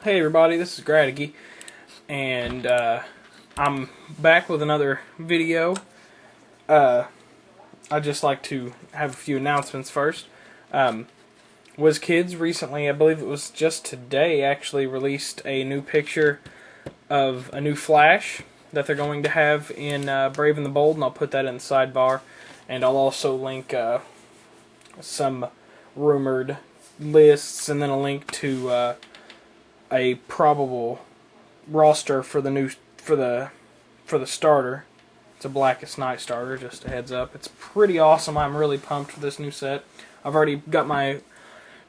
Hey everybody, this is Gradigy, and I'm back with another video. I'd just like to have a few announcements first. WizKids recently, I believe it was just today, actually released a new picture of a new Flash that they're going to have in Brave and the Bold, and I'll put that in the sidebar. And I'll also link some rumored lists, and then a link to a probable roster for the starter. It's a Blackest Night starter, just a heads up. It's pretty awesome. I'm really pumped for this new set. I've already got my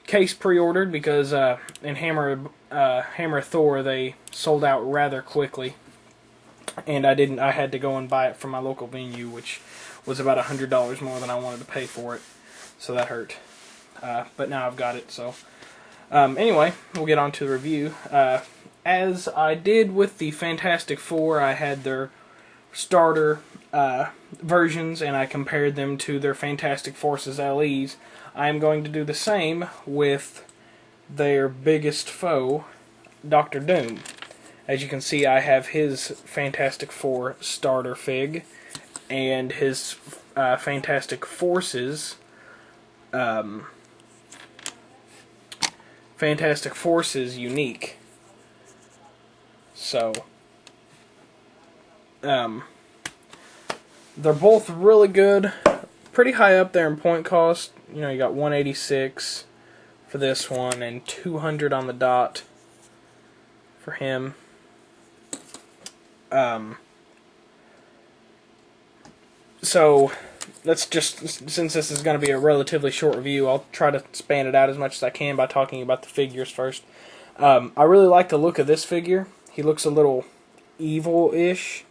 case pre-ordered because in Hammer Thor they sold out rather quickly, and I had to go and buy it from my local venue, which was about $100 more than I wanted to pay for it, so that hurt. But now I've got it, so anyway, we'll get on to the review. As I did with the Fantastic Four, I had their starter versions, and I compared them to their Fantastic Forces LEs. I am going to do the same with their biggest foe, Doctor Doom. As you can see, I have his Fantastic Four starter fig, and his Fantastic Forces unique. So, they're both really good, pretty high up there in point cost. You know, you got $186 for this one and $200 on the dot for him. So let's just, since this is going to be a relatively short review, I'll try to span it out as much as I can by talking about the figures first. I really like the look of this figure. He looks a little evil-ish.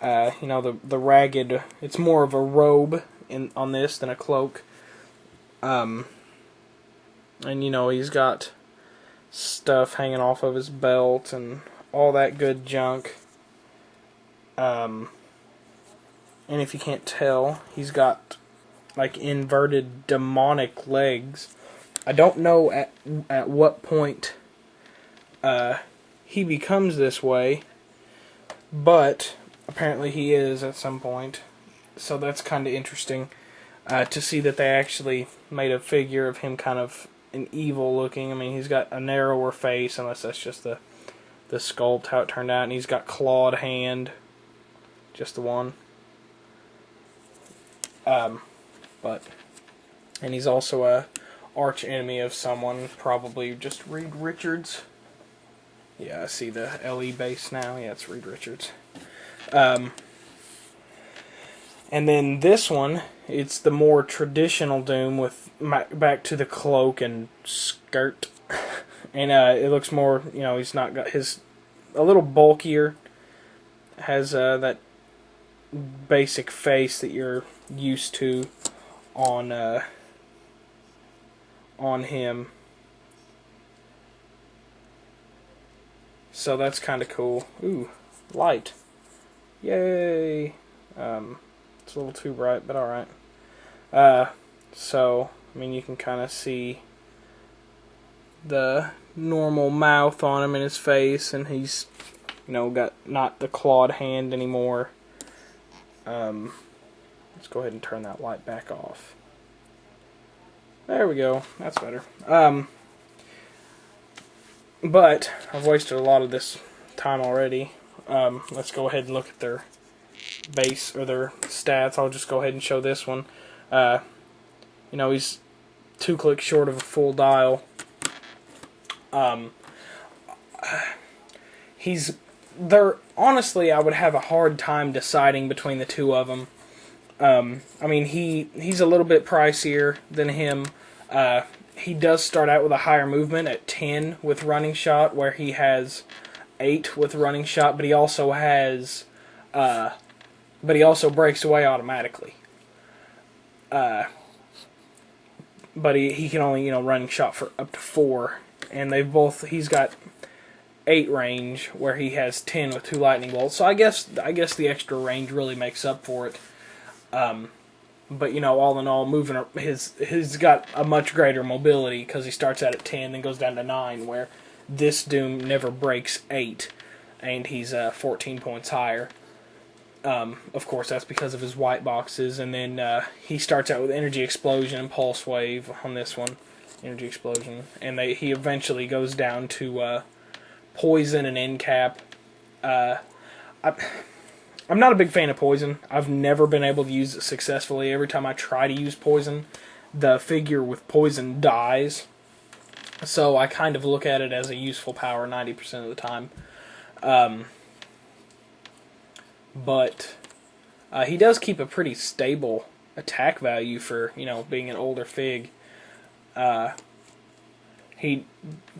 You know, the ragged, it's more of a robe on this than a cloak. And you know, he's got stuff hanging off of his belt and all that good junk. And if you can't tell, he's got like inverted demonic legs. I don't know at what point he becomes this way, but apparently he is at some point. So that's kind of interesting to see that they actually made a figure of him kind of an evil looking. I mean, he's got a narrower face, unless that's just the sculpt, how it turned out, and he's got clawed hand, just the one. And he's also a arch enemy of someone, probably just Reed Richards. Yeah, I see the LE base now. Yeah, it's Reed Richards. And then this one, it's the more traditional Doom with back to the cloak and skirt. And it looks more, you know, he's not got his, a little bulkier, has that basic face that you're used to on him. So that's kind of cool. Ooh, light. Yay. It's a little too bright, but alright. So, I mean, you can kind of see the normal mouth on him in his face, and he's, you know, got not the clawed hand anymore. Let's go ahead and turn that light back off. There we go. That's better. But I've wasted a lot of this time already. Let's go ahead and look at their base, or their stats. I'll just go ahead and show this one. You know, he's 2 clicks short of a full dial. Honestly, I would have a hard time deciding between the two of them. I mean, he's a little bit pricier than him. He does start out with a higher movement at 10 with running shot, where he has 8 with running shot, but he also has, but he also breaks away automatically. But he can only, you know, running shot for up to 4, and he's got 8 range, where he has 10 with 2 lightning bolts. So I guess the extra range really makes up for it. But, you know, all in all, he's got a much greater mobility, because he starts out at 10 and goes down to 9, where this Doom never breaks 8, and he's 14 points higher. Of course, that's because of his white boxes, and then he starts out with Energy Explosion and Pulse Wave on this one. Energy Explosion. And he eventually goes down to Poison and End Cap. I'm not a big fan of Poison. I've never been able to use it successfully. Every time I try to use Poison, the figure with Poison dies. So I kind of look at it as a useful power 90% of the time. But he does keep a pretty stable attack value for, being an older fig. He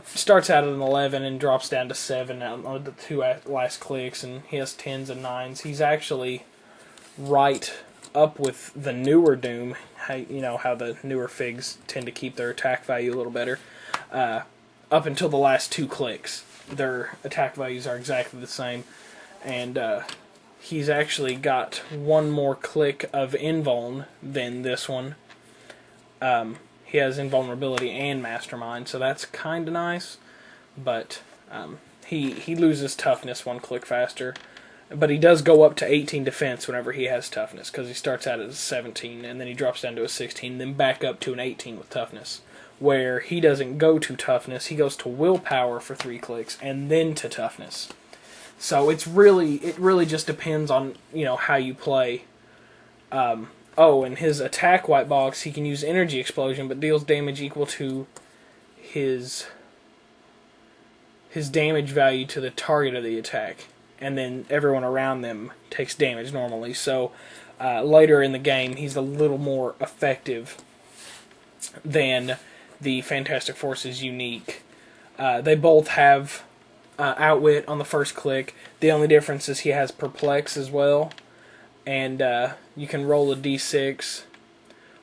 starts out at an 11 and drops down to 7 on the 2 last clicks, and he has 10s and 9s. He's actually right up with the newer Doom. How the newer figs tend to keep their attack value a little better. Up until the last 2 clicks, their attack values are exactly the same. And he's actually got one more click of invuln than this one. He has invulnerability and mastermind, so that's kind of nice. But he loses toughness 1 click faster. But he does go up to 18 defense whenever he has toughness, because he starts out at a 17, and then he drops down to a 16, then back up to an 18 with toughness. Where he doesn't go to toughness, he goes to willpower for 3 clicks, and then to toughness. So it really just depends on, how you play. And his attack white box, he can use Energy Explosion, but deals damage equal to his damage value to the target of the attack. And then everyone around them takes damage normally. So later in the game, he's a little more effective than the Fantastic Forces unique. They both have Outwit on the first click. The only difference is he has Perplex as well. And you can roll a d6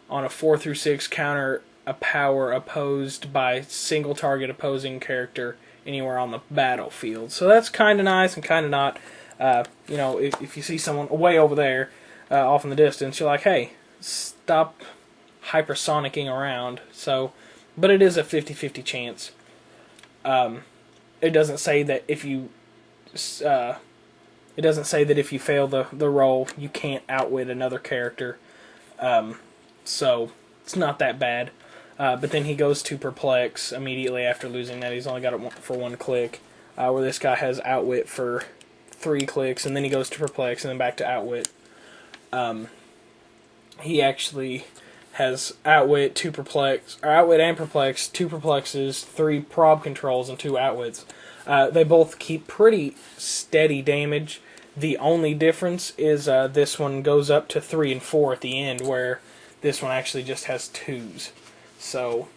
on a 4 through 6 counter a power opposed by single target opposing character anywhere on the battlefield. So that's kind of nice and kind of not. If you see someone way over there off in the distance, you're like, hey, stop hypersonicking around. But it is a 50-50 chance. It doesn't say that if you fail the roll, you can't outwit another character. So it's not that bad. But then he goes to Perplex immediately after losing that. He's only got it for 1 click. Where this guy has Outwit for 3 clicks, and then he goes to Perplex, and then back to Outwit. He actually has Outwit, 2 Perplex, or Outwit and Perplex, 2 Perplexes, 3 Prob Controls, and 2 Outwits. They both keep pretty steady damage. The only difference is this one goes up to 3 and 4 at the end, where this one actually just has 2s. So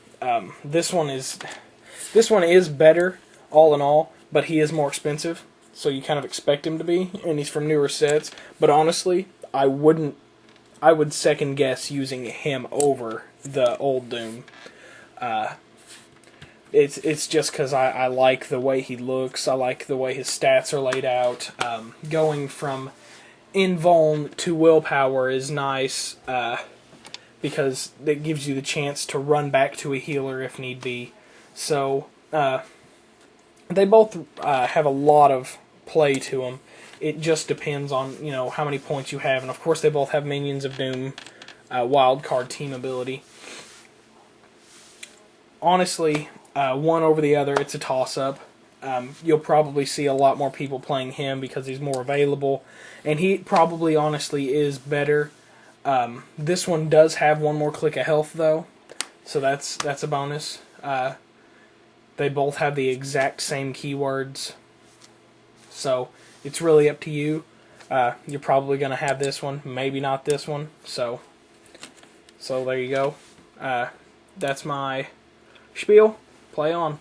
this one is better all in all, but he is more expensive. So you kind of expect him to be, and he's from newer sets. But honestly, I would second guess using him over the old Doom. It's just because I like the way he looks. I like the way his stats are laid out. Going from invuln to willpower is nice because it gives you the chance to run back to a healer if need be. So they both have a lot of play to them. It just depends on how many points you have, and of course they both have Minions of Doom wildcard team ability. Honestly, one over the other, it's a toss-up. You'll probably see a lot more people playing him because he's more available, and he probably honestly is better. This one does have 1 more click of health though, so that's a bonus. They both have the exact same keywords, so it's really up to you. You're probably going to have this one, maybe not this one. So there you go. That's my spiel. Play on.